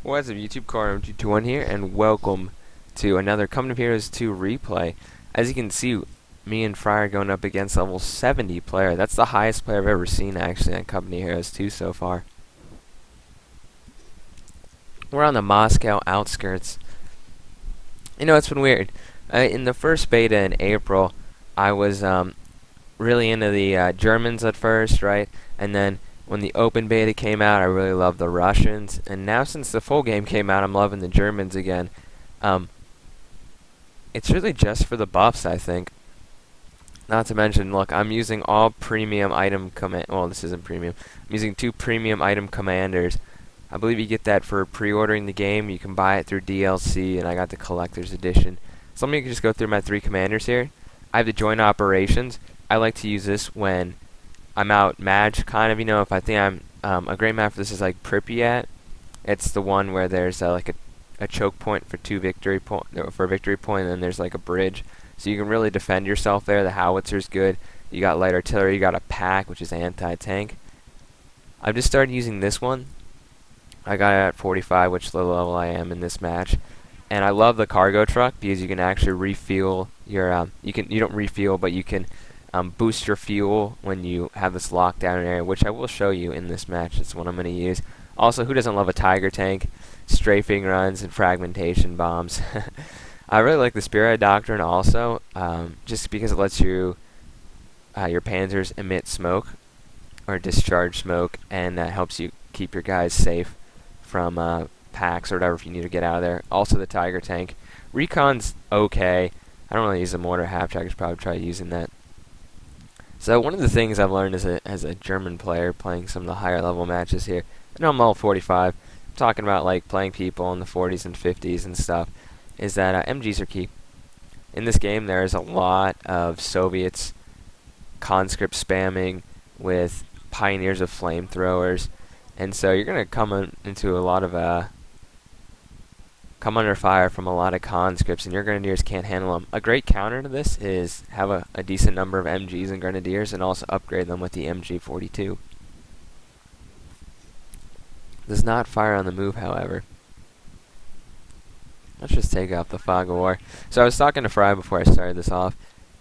What's up YouTube, CarM221 here, and welcome to another Company of Heroes 2 replay. As you can see, me and Fry are going up against level 70 player. That's the highest player I've ever seen actually on Company of Heroes 2 so far. We're on the Moscow outskirts. You know, it's been weird. In the first beta in April, I was really into the Germans at first, right? And then when the open beta came out, I really loved the Russians, and now since the full game came out, I'm loving the Germans again. It's really just for the buffs, I think. Not to mention, look, I'm using all premium item command. Well, this isn't premium. I'm using 2 premium item commanders. I believe you get that for pre-ordering the game. You can buy it through DLC, and I got the collector's edition. So let me just go through my 3 commanders here. I have the joint operations. I like to use this when I'm out match, kind of, you know, if I think I'm, a great map for this is like Pripyat. It's the one where there's like a choke point for a victory point, and then there's like a bridge. So you can really defend yourself there. The howitzer good. You got light artillery, you got a pack, which is anti-tank. I've just started using this one. I got it at 45, which is the level I am in this match. And I love the cargo truck because you can actually refuel your, you don't refuel, but you can boost your fuel when you have this lockdown area, which I will show you in this match. It's what I'm going to use. Also, who doesn't love a tiger tank? Strafing runs and fragmentation bombs. I really like the Spearhead Doctrine also, just because it lets you, your panzers emit smoke, or discharge smoke, and that helps you keep your guys safe from packs or whatever if you need to get out of there. Also the tiger tank. Recon's okay. I don't really use the mortar half-track. I should probably try using that. So one of the things I've learned as a German player playing some of the higher level matches here, I know I'm level 45, I'm talking about like playing people in the 40s and 50s and stuff, is that MGs are key. In this game there is a lot of Soviets conscript spamming with pioneers of flamethrowers, and so you're going to come into a lot of come under fire from a lot of conscripts, and your grenadiers can't handle them. A great counter to this is have a decent number of MGs and grenadiers, and also upgrade them with the MG42. Does not fire on the move, however. Let's just take out the fog of war. So I was talking to Fry before I started this off,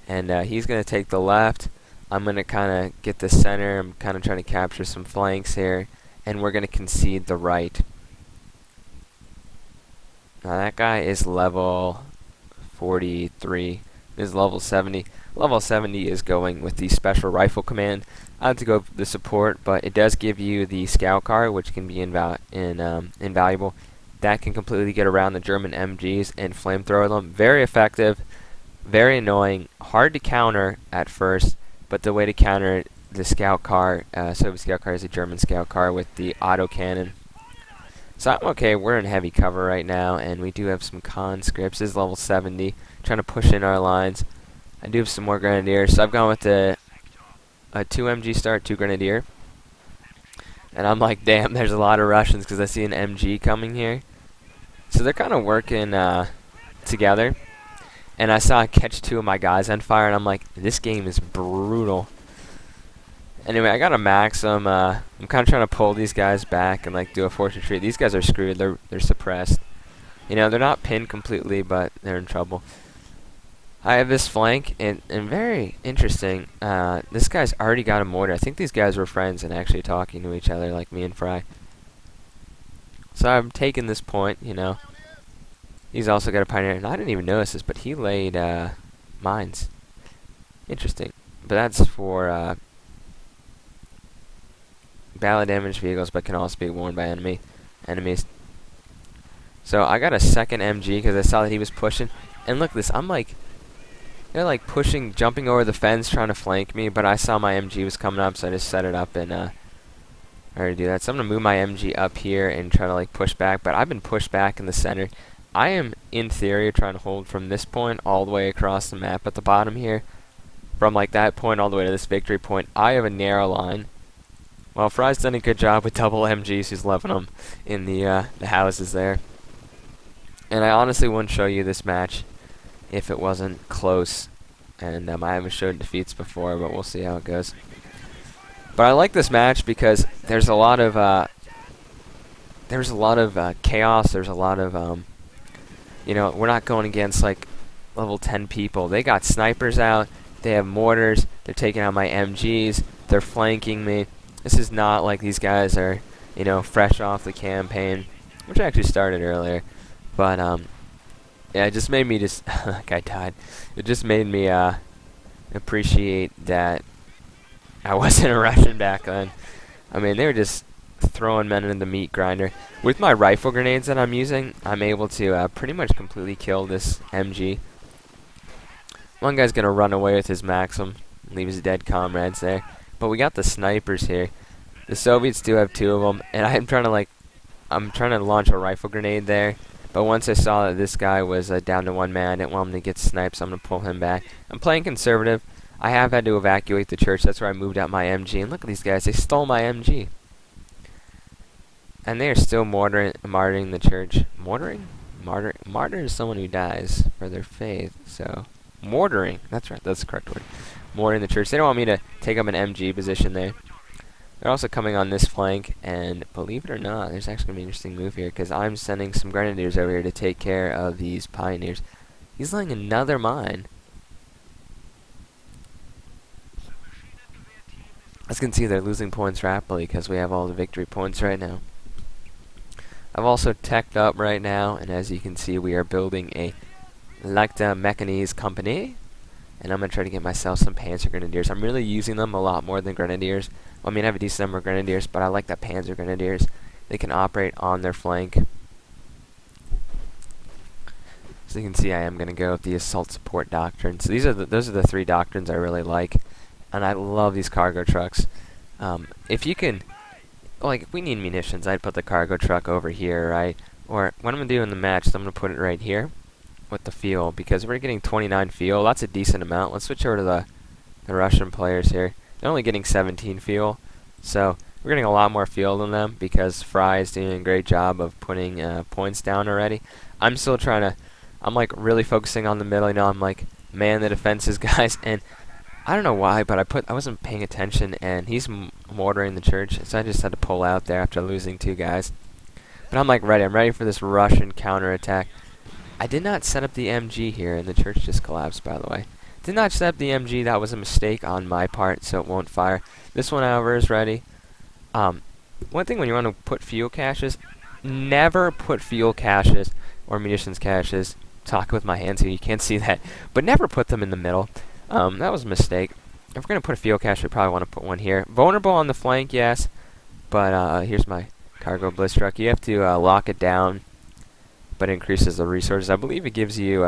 and he's going to take the left. I'm going to kind of get the center. I'm kind of trying to capture some flanks here, and we're going to concede the right. Now that guy is level 43. This is level 70. Level 70 is going with the special rifle command. I have to go with the support, but it does give you the scout car, which can be invaluable. That can completely get around the German MGs and flamethrower them. Very effective, very annoying, hard to counter at first, but the way to counter it, the scout car, Soviet scout car is a German scout car with the autocannon. So I'm okay, we're in heavy cover right now, and we do have some conscripts. This is level 70, trying to push in our lines. I do have some more grenadiers, so I've gone with a 2 MG start, 2 grenadier. And I'm like, damn, there's a lot of Russians because I see an MG coming here. So they're kind of working together. And I saw I catch 2 of my guys on fire, and I'm like, this game is brutal. Anyway, I got a Maxim. I'm kind of trying to pull these guys back and like do a force retreat. These guys are screwed. They're suppressed. You know, they're not pinned completely, but they're in trouble. I have this flank, and very interesting. This guy's already got a mortar. I think these guys were friends and actually talking to each other, like me and Fry. So I'm taking this point. You know, he's also got a pioneer, and I didn't even notice this, but he laid mines. Interesting, but that's for battle damaged vehicles, but can also be worn by enemies. So I got a second MG because I saw that he was pushing. And look at this, I'm like, they're like pushing, jumping over the fence, trying to flank me. But I saw my MG was coming up, so I just set it up and I already do that. So I'm gonna move my MG up here and try to like push back. But I've been pushed back in the center. I am in theory trying to hold from this point all the way across the map at the bottom here, from like that point all the way to this victory point. I have a narrow line. Well, Fry's done a good job with double MGs. He's loving them in the houses there. And I honestly wouldn't show you this match if it wasn't close. And I haven't showed defeats before, but we'll see how it goes. But I like this match because there's a lot of there's a lot of chaos. There's a lot of we're not going against like level 10 people. They got snipers out. They have mortars. They're taking out my MGs. They're flanking me. This is not like these guys are, fresh off the campaign, which actually started earlier. But yeah, it just made me like I died. It just made me appreciate that I wasn't a Russian back then. I mean, they were just throwing men into the meat grinder. With my rifle grenades that I'm using, I'm able to pretty much completely kill this MG. One guy's gonna run away with his Maxim, leave his dead comrades there. But we got the snipers here. The Soviets do have 2 of them, and I'm trying to launch a rifle grenade there. But once I saw that this guy was down to 1 man, I didn't want him to get sniped, so I'm gonna pull him back. I'm playing conservative. I have had to evacuate the church. That's where I moved out my MG. And look at these guys. They stole my MG. And they are still martyring the church. Mortaring? Martyr is someone who dies for their faith. So, mortaring. That's right. That's the correct word. Mortaring the church. They don't want me to take up an MG position there. They're also coming on this flank. And believe it or not, there's actually going to be an interesting move here. Because I'm sending some grenadiers over here to take care of these pioneers. He's laying another mine. As you can see, they're losing points rapidly because we have all the victory points right now. I've also teched up right now, and as you can see, we are building a Leichte Mechanise company. And I'm going to try to get myself some Panzer Grenadiers. I'm really using them a lot more than Grenadiers. Well, I mean, I have a decent number of Grenadiers, but I like the Panzer Grenadiers. They can operate on their flank. So you can see I am going to go with the Assault Support Doctrine. So those are the 3 doctrines I really like. And I love these cargo trucks. If you can, like, if we need munitions, I'd put the cargo truck over here, right? Or what I'm going to do in the match is I'm going to put it right here with the fuel, because we're getting 29 fuel. That's a decent amount. Let's switch over to the Russian players here. They're only getting 17 fuel, so we're getting a lot more fuel than them because Fry is doing a great job of putting points down already. I'm still trying to, I'm like really focusing on the middle. I'm like, man the defenses, guys, and I don't know why, but I wasn't paying attention, and he's mortaring the church, so I just had to pull out there after losing 2 guys. But I'm like ready. I'm ready for this Russian counterattack. I did not set up the MG here, and the church just collapsed, by the way. Did not set up the MG. That was a mistake on my part, so it won't fire. This one, however, is ready. One thing when you want to put fuel caches, never put fuel caches or munitions caches. Talk with my hands here. You can't see that. But never put them in the middle. That was a mistake. If we're going to put a fuel cache, we probably want to put one here. Vulnerable on the flank, yes. But here's my cargo bliss truck. You have to lock it down, but it increases the resources. I believe it gives you...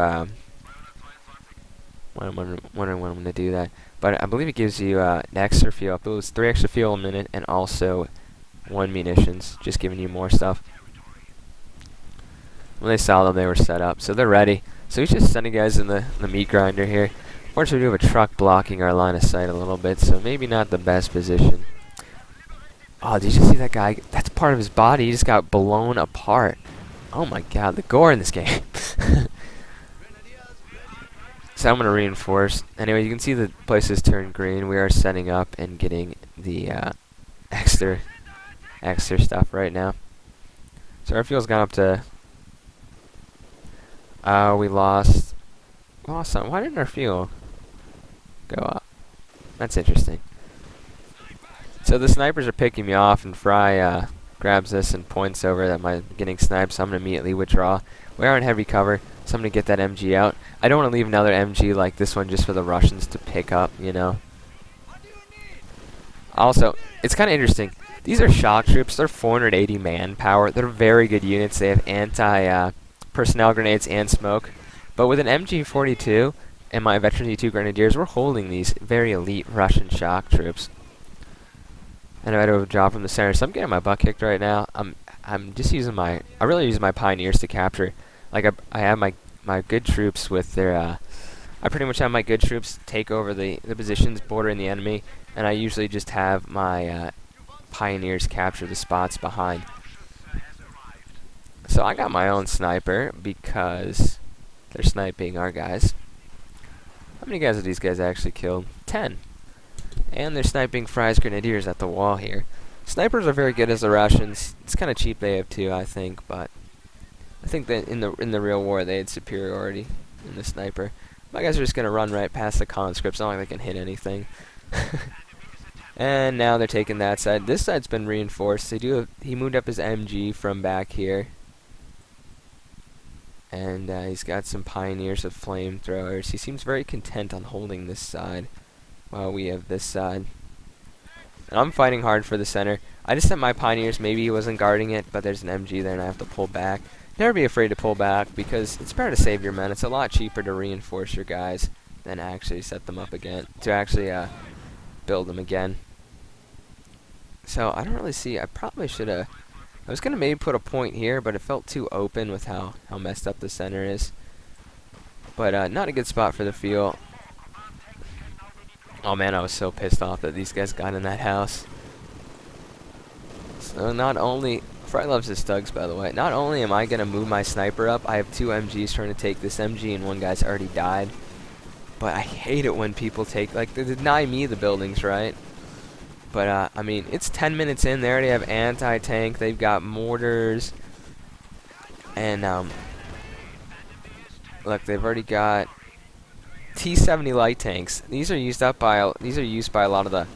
I'm wondering when I'm going to do that. But I believe it gives you an extra fuel. I believe it's 3 extra fuel a minute, and also 1 munitions. Just giving you more stuff. When they saw them, they were set up. So they're ready. So he's just sending guys in the meat grinder here. Unfortunately, we have a truck blocking our line of sight a little bit, so maybe not the best position. Oh, did you see that guy? That's part of his body. He just got blown apart. Oh my god, the gore in this game. So I'm going to reinforce. Anyway, you can see the place has turned green. We are setting up and getting the extra stuff right now. So our fuel's gone up to... we lost some. Why didn't our fuel go up? That's interesting. So the snipers are picking me off, and Fry grabs this and points over that I'm getting sniped, so I'm going to immediately withdraw. We are in heavy cover, so I'm going to get that MG out. I don't want to leave another MG like this one just for the Russians to pick up, you know. Also, it's kind of interesting. These are shock troops. They're 480 manpower. They're very good units. They have anti-personnel grenades and smoke. But with an MG42 and my Veteran D2 Grenadiers, we're holding these very elite Russian shock troops. And I had to drop from the center, so I'm getting my butt kicked right now. I'm just using my... I really use my pioneers to capture. Like, I have my good troops with their... I pretty much have my good troops take over the positions bordering the enemy, and I usually just have my pioneers capture the spots behind. So I got my own sniper because they're sniping our guys. How many guys have these guys actually killed? 10. And they're sniping Fry's Grenadiers at the wall here. Snipers are very good as the Russians. It's kind of cheap they have too, I think, but I think that in the real war they had superiority in the sniper. My guys are just gonna run right past the conscripts. Not like they can hit anything. And now they're taking that side. This side's been reinforced. He moved up his MG from back here, and he's got some pioneers of flamethrowers. He seems very content on holding this side, while we have this side. And I'm fighting hard for the center. I just sent my pioneers. Maybe he wasn't guarding it, but there's an MG there, and I have to pull back. Never be afraid to pull back, because it's better to save your men. It's a lot cheaper to reinforce your guys than actually set them up again, to actually build them again. So I don't really see. I probably should have. I was gonna maybe put a point here, but it felt too open with how messed up the center is. But not a good spot for the field. Oh man, I was so pissed off that these guys got in that house. So not only Fry loves his thugs, by the way. Not only am I gonna move my sniper up, I have two MGs trying to take this MG, and one guy's already died. But I hate it when people take, like, they deny me the buildings, right? But I mean, it's 10 minutes in. They already have anti-tank. They've got mortars, and look, they've already got T-70 light tanks. These are used by a lot of the.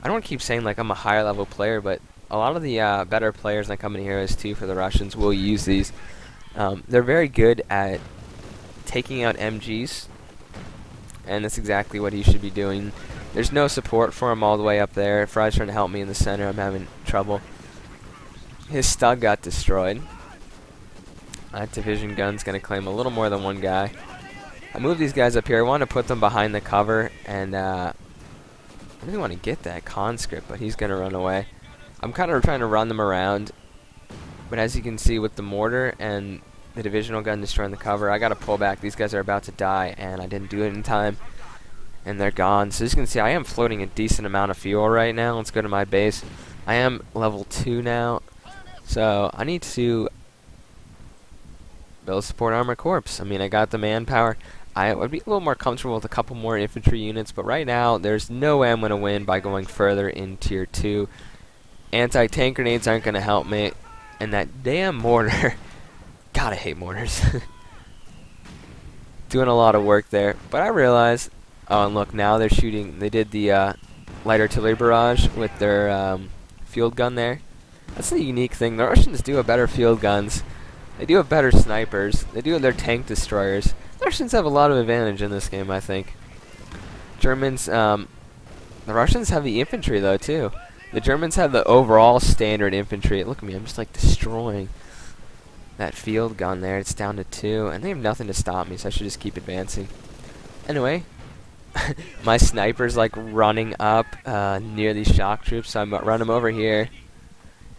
I don't want to keep saying like I'm a higher level player, but a lot of the better players that come in Heroes 2 for the Russians will use these. They're very good at taking out MGs, and that's exactly what he should be doing. There's no support for him all the way up there. Fry's trying to help me in the center. I'm having trouble. His Stug got destroyed. That division gun's going to claim a little more than one guy. I moved these guys up here. I want to put them behind the cover, and I really want to get that conscript, but he's going to run away. I'm kind of trying to run them around, but as you can see with the mortar and the divisional gun destroying the cover, I got to pull back. These guys are about to die, and I didn't do it in time, and they're gone. So as you can see, I am floating a decent amount of fuel right now. Let's go to my base. I am level 2 now, so I need to build a support armor corps. I mean, I got the manpower. I would be a little more comfortable with a couple more infantry units, but right now there's no way I'm going to win by going further in tier 2. Anti-tank grenades aren't going to help me, and that damn mortar. God, I hate mortars. Doing a lot of work there, but I realize. Oh, and look, now they're shooting. They did the light artillery barrage with their field gun there. That's the unique thing. The Russians do have better field guns. They do have better snipers. They do have their tank destroyers. The Russians have a lot of advantage in this game, I think. Germans, the Russians have the infantry though too. The Germans have the overall standard infantry. Look at me, I'm just like destroying that field gun there. It's down to 2, and they have nothing to stop me, so I should just keep advancing. Anyway, my sniper's like running up near these shock troops, so I'm run him over here,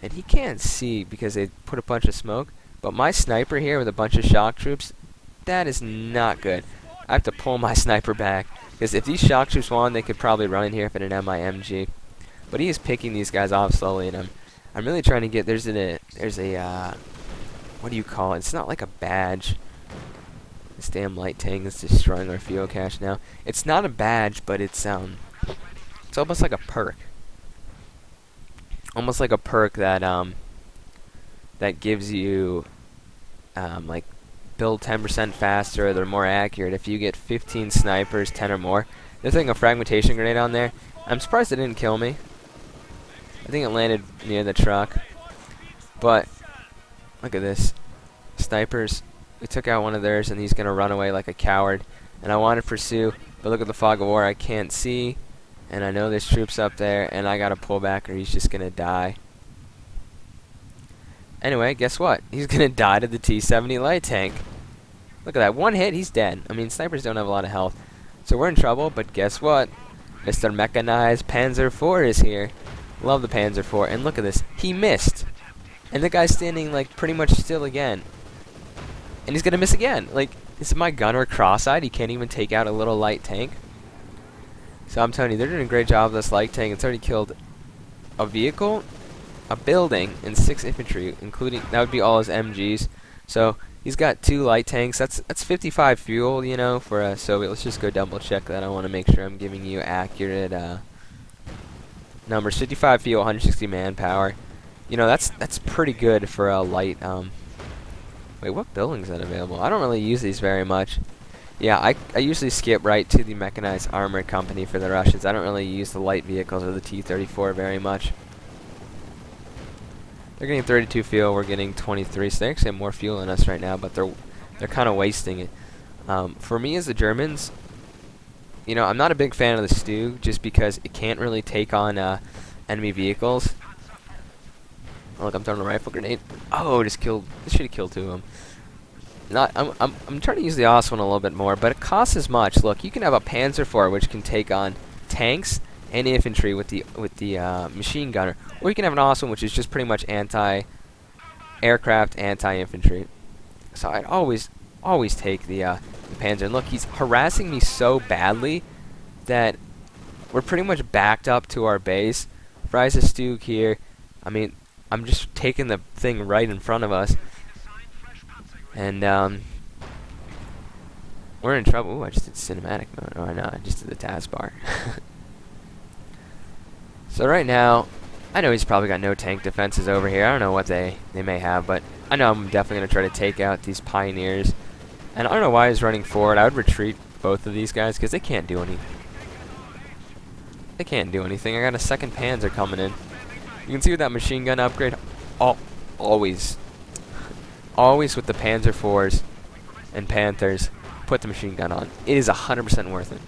and he can't see because they put a bunch of smoke. But my sniper here with a bunch of shock troops, that is not good. I have to pull my sniper back, because if these shock troops won, they could probably run in here if it didn't have my MG. But he is picking these guys off slowly, and I'm really trying to get. There's a what do you call it? It's not like a badge. This damn light tank is destroying our fuel cache now. It's not a badge, but it's almost like a perk. Almost like a perk that that gives you like build 10% faster. They're more accurate. If you get 15 snipers, 10 or more. They're throwing a fragmentation grenade on there. I'm surprised it didn't kill me. I think it landed near the truck. But look at this. Snipers. We took out one of theirs, and he's going to run away like a coward. And I want to pursue, but look at the fog of war. I can't see, and I know there's troops up there, and I got to pull back or he's just going to die. Anyway, guess what? He's going to die to the T-70 light tank. Look at that. One hit, he's dead. I mean, snipers don't have a lot of health. So we're in trouble, but guess what? Mr. Mechanized Panzer IV is here. Love the Panzer IV. And look at this. He missed. And the guy's standing, like, pretty much still again. And he's going to miss again. Like, is my gunner cross-eyed? He can't even take out a little light tank. So I'm telling you, they're doing a great job of this light tank. It's already killed a vehicle, a building, and 6 infantry, including, that would be all his MGs. So he's got 2 light tanks. That's 55 fuel, you know, for a Soviet. Let's just go double check that. I want to make sure I'm giving you accurate numbers: 55 fuel, 160 manpower. You know, that's pretty good for a light. Wait, what building is that available? I don't really use these very much. Yeah, I usually skip right to the mechanized armor company for the Russians. I don't really use the light vehicles or the T-34 very much. They're getting 32 fuel. We're getting 23. So they actually have more fuel than us right now, but they're kind of wasting it. For me as the Germans, you know, I'm not a big fan of the Stu just because it can't really take on enemy vehicles. Oh, look, I'm throwing a rifle grenade. Oh, just killed. This should have killed 2 of them. I'm trying to use the Os one a little bit more, but it costs as much. Look, you can have a Panzer IV which can take on tanks and infantry with the machine gunner, or you can have an Os one which is just pretty much anti-aircraft, anti-infantry. So I'd always take the Panzer. And look, he's harassing me so badly that we're pretty much backed up to our base. Fries a Stug here. I mean, I'm just taking the thing right in front of us. And, we're in trouble. Ooh, I just did cinematic mode. Oh, no, I just did the taskbar. So right now, I know he's probably got no tank defenses over here. I don't know what they may have, but I know I'm definitely going to try to take out these pioneers. And I don't know why he's running forward. I would retreat both of these guys, because they can't do anything. They can't do anything. I got a second Panzer coming in. You can see with that machine gun upgrade, always with the Panzer IVs and Panthers, put the machine gun on. It is 100% worth it.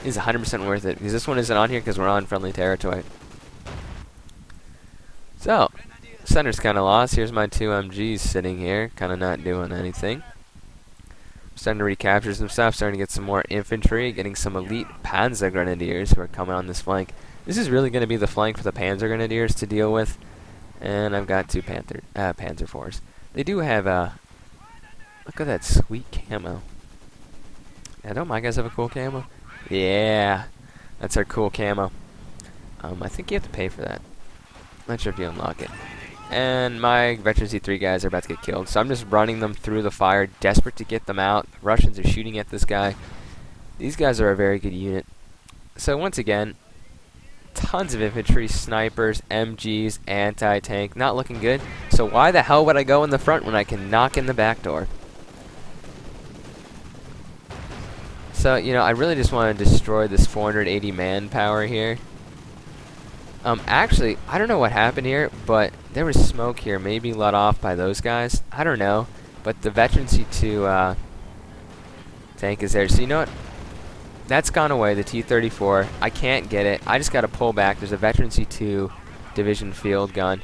It is 100% worth it, because this one isn't on here because we're on friendly territory. So, center's kind of lost. Here's my 2 MGs sitting here, kind of not doing anything. Starting to recapture some stuff, starting to get some more infantry, getting some elite Panzer Grenadiers who are coming on this flank. This is really going to be the flank for the Panzer Grenadiers to deal with. And I've got 2 Panzer IVs. They do have look at that sweet camo. Yeah, don't my guys have a cool camo? Yeah, that's our cool camo. I think you have to pay for that. Not sure if you unlock it. And my Veteran C3 guys are about to get killed, so I'm just running them through the fire, desperate to get them out. The Russians are shooting at this guy. These guys are a very good unit. So once again, tons of infantry, snipers, MGs, anti-tank, not looking good. So why the hell would I go in the front when I can knock in the back door? So, you know, I really just want to destroy this 480 manpower here. Actually, I don't know what happened here, but there was smoke here, maybe let off by those guys. I don't know, but the Veteran C2 tank is there. So you know what? That's gone away, the T-34. I can't get it. I just got to pull back. There's a Veteran C2 division field gun,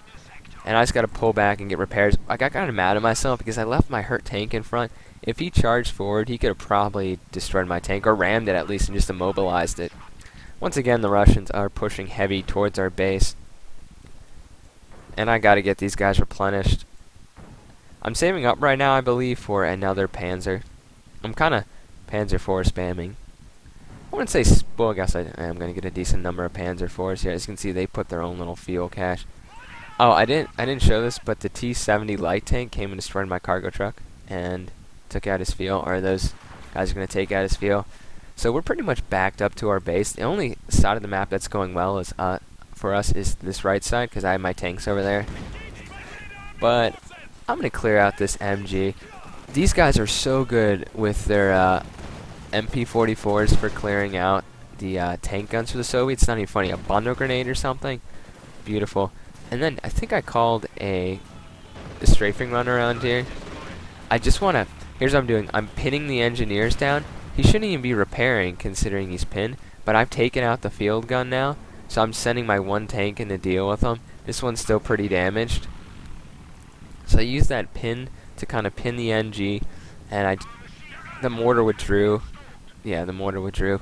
and I just got to pull back and get repairs. I got kind of mad at myself because I left my hurt tank in front. If he charged forward, he could have probably destroyed my tank, or rammed it at least and just immobilized it. Once again, the Russians are pushing heavy towards our base. And I gotta get these guys replenished. I'm saving up right now, I believe, for another Panzer. I'm kinda Panzer IV spamming. I wouldn't say, well, I guess I am gonna get a decent number of Panzer IVs here. As you can see, they put their own little fuel cache. Oh, I didn't show this, but the T-70 light tank came and destroyed my cargo truck and took out his fuel, or those guys are gonna take out his fuel. So we're pretty much backed up to our base. The only side of the map that's going well is for us is this right side, because I have my tanks over there. But I'm going to clear out this MG. These guys are so good with their MP44s for clearing out the tank guns for the Soviets. It's not even funny. A bundle grenade or something. Beautiful. And then I think I called a strafing run around here. I just want to... Here's what I'm doing. I'm pinning the engineers down. He shouldn't even be repairing, considering he's pinned, but I've taken out the field gun now, so I'm sending my 1 tank in to deal with him. This one's still pretty damaged. So I used that pin to kind of pin the NG, and the mortar withdrew. Yeah, the mortar withdrew.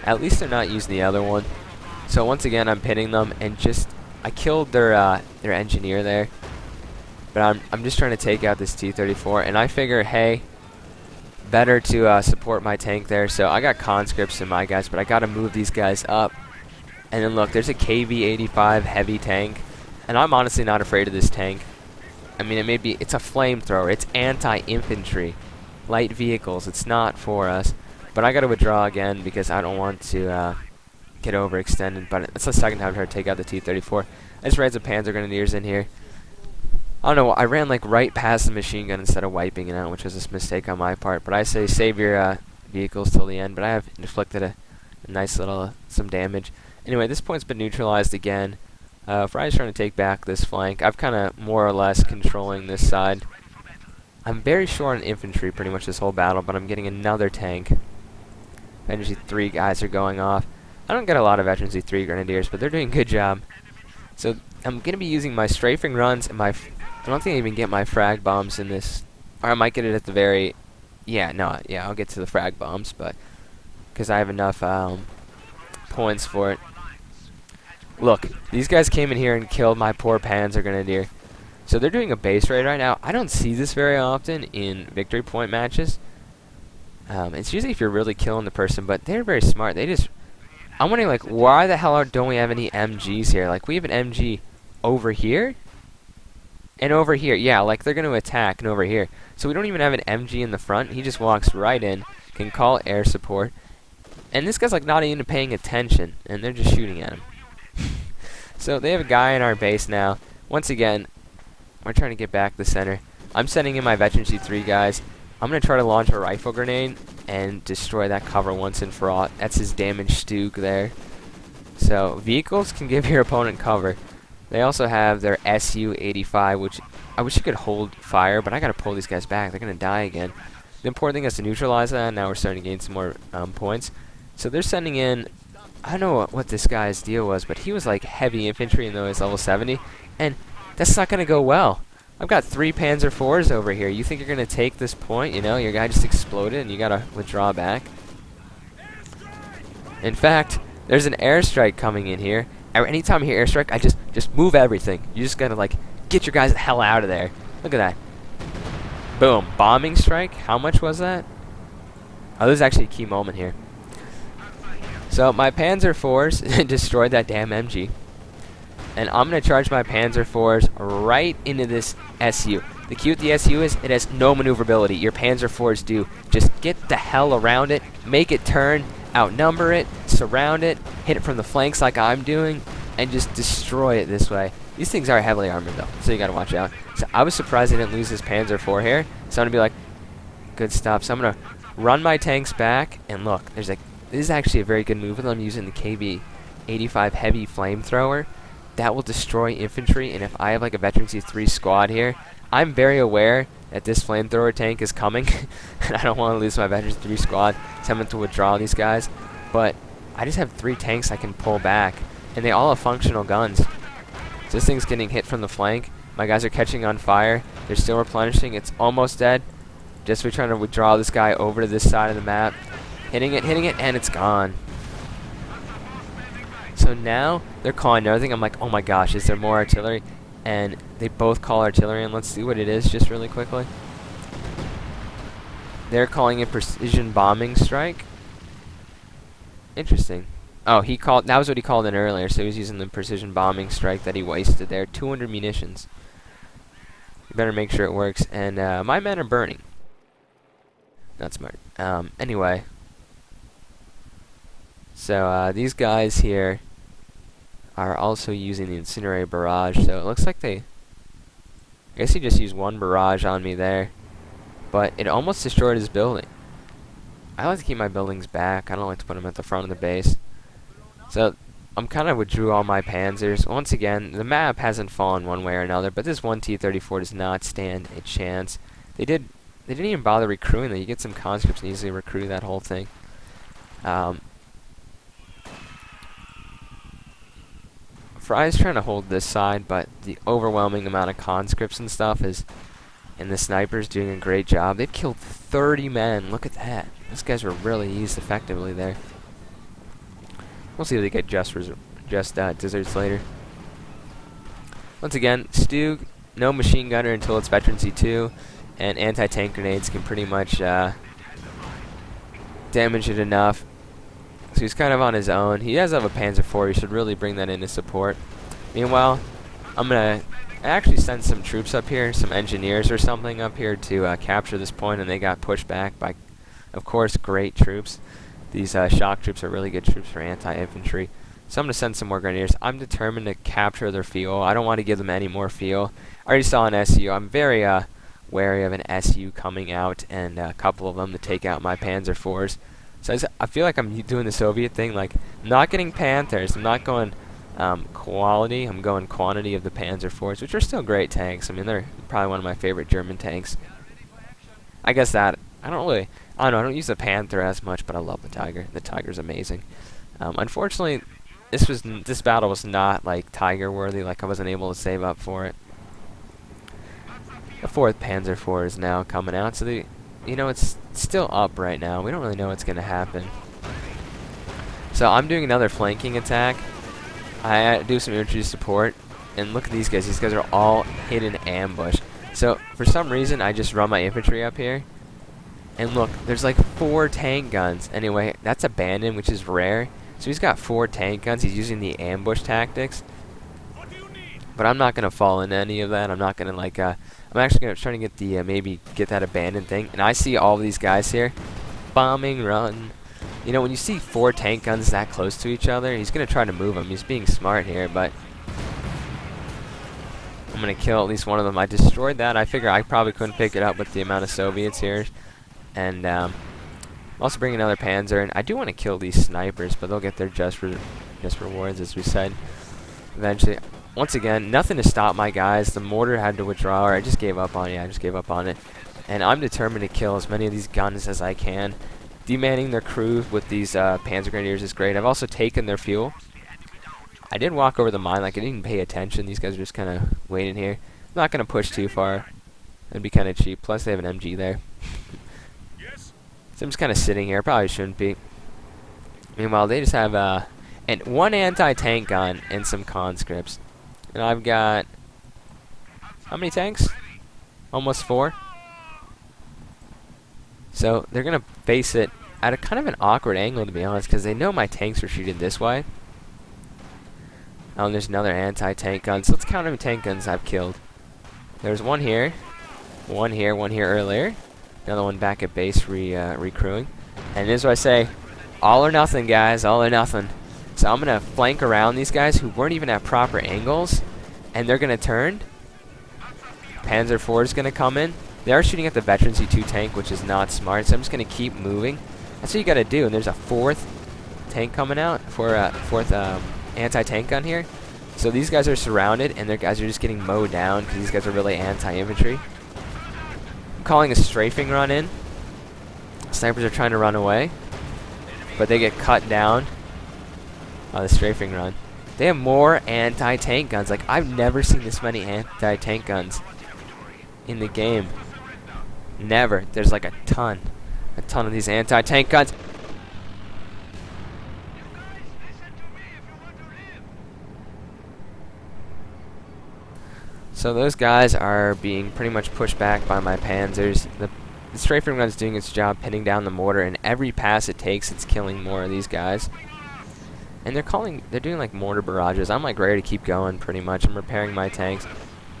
At least they're not using the other one. So once again, I'm pinning them, and I killed their engineer there. But I'm just trying to take out this T-34, and I figure, hey, better to support my tank there. So I got conscripts in my guys, but I got to move these guys up. And then look, there's a KV-85 heavy tank, and I'm honestly not afraid of this tank. I mean, it's a flamethrower. It's anti-infantry, light vehicles. It's not for us. But I got to withdraw again because I don't want to get overextended, but it's the second time I tried to take out the T-34. I just ran some Panzer Grenadiers in here. I don't know, I ran like right past the machine gun instead of wiping it out, which was a mistake on my part. But I say save your vehicles till the end, but I have inflicted a nice little some damage. Anyway, this point's been neutralized again. Fry's trying to take back this flank. I've kind of more or less controlling this side. I'm very short on infantry pretty much this whole battle, but I'm getting another tank. Veteran Z3 guys are going off. I don't get a lot of Veteran Z3 Grenadiers, but they're doing a good job. So I'm going to be using my strafing runs and my... I don't think I even get my frag bombs in this. Or I might get it at the very... Yeah, no, yeah, I'll get to the frag bombs, but... Because I have enough points for it. Look, these guys came in here and killed my poor Panzer Grenadier. So they're doing a base raid right now. I don't see this very often in victory point matches. It's usually if you're really killing the person, but they're very smart. They just... I'm wondering, like, why the hell don't we have any MGs here? Like, we have an MG over here and over here. Yeah, like, they're going to attack and over here. So we don't even have an MG in the front. He just walks right in, can call air support. And this guy's, like, not even paying attention, and they're just shooting at him. So they have a guy in our base now. Once again, we're trying to get back the center. I'm sending in my Veteran C3 guys. I'm going to try to launch a rifle grenade and destroy that cover once and for all. That's his damaged Stug there. So vehicles can give your opponent cover. They also have their Su-85, which I wish you could hold fire, but I got to pull these guys back. They're going to die again. The important thing is to neutralize that. Now we're starting to gain some more points. So they're sending in... I don't know what this guy's deal was, but he was like heavy infantry, and though he's level 70, and that's not going to go well. I've got 3 Panzer IVs over here. You think you're going to take this point? You know, your guy just exploded, and you got to withdraw back. In fact, there's an airstrike coming in here. Anytime I hear airstrike, I just move everything. You just got to, like, get your guys the hell out of there. Look at that. Boom. Bombing strike. How much was that? Oh, this is actually a key moment here. So my Panzer IVs destroyed that damn MG. And I'm going to charge my Panzer IVs right into this SU. The key with the SU is it has no maneuverability. Your Panzer IVs do. Just get the hell around it, make it turn, outnumber it, surround it, hit it from the flanks like I'm doing, and just destroy it this way. These things are heavily armored though, so you got to watch out. So I was surprised I didn't lose this Panzer IV here. So I'm going to be like, good stuff. So I'm going to run my tanks back, and look, there's a... This is actually a very good move, and I'm using the KB-85 heavy flamethrower. That will destroy infantry, and if I have like a Veteran C3 squad here, I'm very aware that this flamethrower tank is coming, and I don't want to lose my Veteran C3 squad, so I'm going to withdraw these guys. But I just have 3 tanks I can pull back, and they all have functional guns. So this thing's getting hit from the flank. My guys are catching on fire. They're still replenishing. It's almost dead. Just we're trying to withdraw this guy over to this side of the map. Hitting it, and it's gone. So now they're calling everything. I'm like, oh my gosh, is there more artillery? And they both call artillery, and let's see what it is just really quickly. They're calling it precision bombing strike. Interesting. Oh, that was what he called it earlier, so he was using the precision bombing strike that he wasted there. 200 munitions. You better make sure it works. And my men are burning. Not smart. Anyway. So these guys here are also using the incendiary barrage. So it looks like I guess he just used 1 barrage on me there. But it almost destroyed his building. I like to keep my buildings back. I don't like to put them at the front of the base. So I'm kind of withdrew all my panzers. Once again, the map hasn't fallen one way or another, but this one T-34 does not stand a chance. They didn't even bother recruiting them. You get some conscripts and easily recruit that whole thing. Fry's trying to hold this side, but the overwhelming amount of conscripts and stuff and the snipers doing a great job. They've killed 30 men. Look at that. Those guys were really used effectively there. We'll see if they get just desserts later. Once again, Stug, no machine gunner until it's Veteran C2, and anti-tank grenades can pretty much damage it enough. So he's kind of on his own. He does have a Panzer IV. He should really bring that into support. Meanwhile, I'm going to actually send some troops up here, some engineers or something up here to capture this point, and they got pushed back by, of course, great troops. These shock troops are really good troops for anti-infantry. So I'm going to send some more grenadiers. I'm determined to capture their fuel. I don't want to give them any more fuel. I already saw an SU. I'm very wary of an SU coming out, and a couple of them to take out my Panzer IVs. So I feel like I'm doing the Soviet thing, like I'm not getting Panthers. I'm not going quality. I'm going quantity of the Panzer IVs, which are still great tanks. I mean, they're probably one of my favorite German tanks. I guess that I don't know. I don't use the Panther as much, but I love the Tiger. The Tiger's amazing. Unfortunately, this battle was not like Tiger worthy. Like I wasn't able to save up for it. The 4th Panzer IV is now coming out, so it's still up right now. We don't really know what's going to happen. So I'm doing another flanking attack. I do some infantry support, and look at these guys. These guys are all hidden ambush. So for some reason, I just run my infantry up here, and look, there's like 4 tank guns. Anyway, that's abandoned, which is rare. So he's got 4 tank guns. He's using the ambush tactics. But I'm not gonna fall into any of that. I'm not gonna like. I'm actually gonna try to get the maybe get that abandoned thing. And I see all of these guys here, bombing, run. You know, when you see 4 tank guns that close to each other, he's gonna try to move them. He's being smart here, but I'm gonna kill at least one of them. I destroyed that. I figure I probably couldn't pick it up with the amount of Soviets here, and also bring another Panzer. And I do want to kill these snipers, but they'll get their just rewards, as we said. Eventually. Once again, nothing to stop my guys. The mortar had to withdraw, or I just gave up on it. I just gave up on it. And I'm determined to kill as many of these guns as I can. Demanning their crew with these Panzer Grenadiers is great. I've also taken their fuel. I did walk over the mine, like I didn't pay attention. These guys are just kind of waiting here. I'm not going to push too far. It'd be kind of cheap. Plus they have an MG there. So I'm just kind of sitting here. Probably shouldn't be. Meanwhile, they just have one anti-tank gun and some conscripts. And I've got, how many tanks? Almost 4. So they're going to face it at a kind of an awkward angle, to be honest, because they know my tanks are shooting this way. Oh, and there's another anti-tank gun. So let's count how many tank guns I've killed. There's one here, one here earlier. Another one back at base recrewing. And this is what I say, all or nothing, guys, all or nothing. So I'm going to flank around these guys who weren't even at proper angles, and they're going to turn. Panzer IV is going to come in. They are shooting at the Veteran C2 tank, which is not smart, so I'm just going to keep moving. That's what you got to do, and there's a 4th tank coming out, for a 4th anti-tank gun here. So these guys are surrounded, and their guys are just getting mowed down, because these guys are really anti-infantry. I'm calling a strafing run in. Snipers are trying to run away, but they get cut down. The strafing run. They have more anti-tank guns. Like, I've never seen this many anti-tank guns in the game. Never. There's like a ton of these anti-tank guns. So those guys are being pretty much pushed back by my Panzers. The strafing gun's doing its job, pinning down the mortar, and every pass it takes, it's killing more of these guys. And they're doing like mortar barrages. I'm like ready to keep going pretty much. I'm repairing my tanks.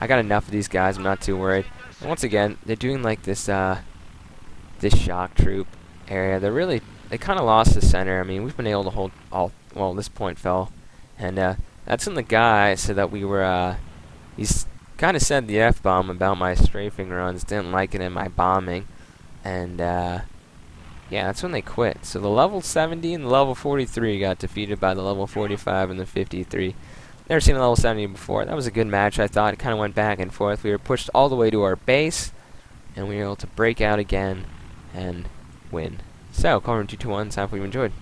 I got enough of these guys. I'm not too worried. And once again, they're doing like this this shock troop area. They kind of lost the center. I mean, we've been able to hold all. Well, this point fell, and that's when the guy said that we were. He's kind of said the F-bomb about my strafing runs. Didn't like it in my bombing, and yeah, that's when they quit. So the level 70 and the level 43 got defeated by the level 45 and the 53. Never seen a level 70 before. That was a good match, I thought. It kind of went back and forth. We were pushed all the way to our base, and we were able to break out again and win. So, Callroom 221, so I hope you enjoyed.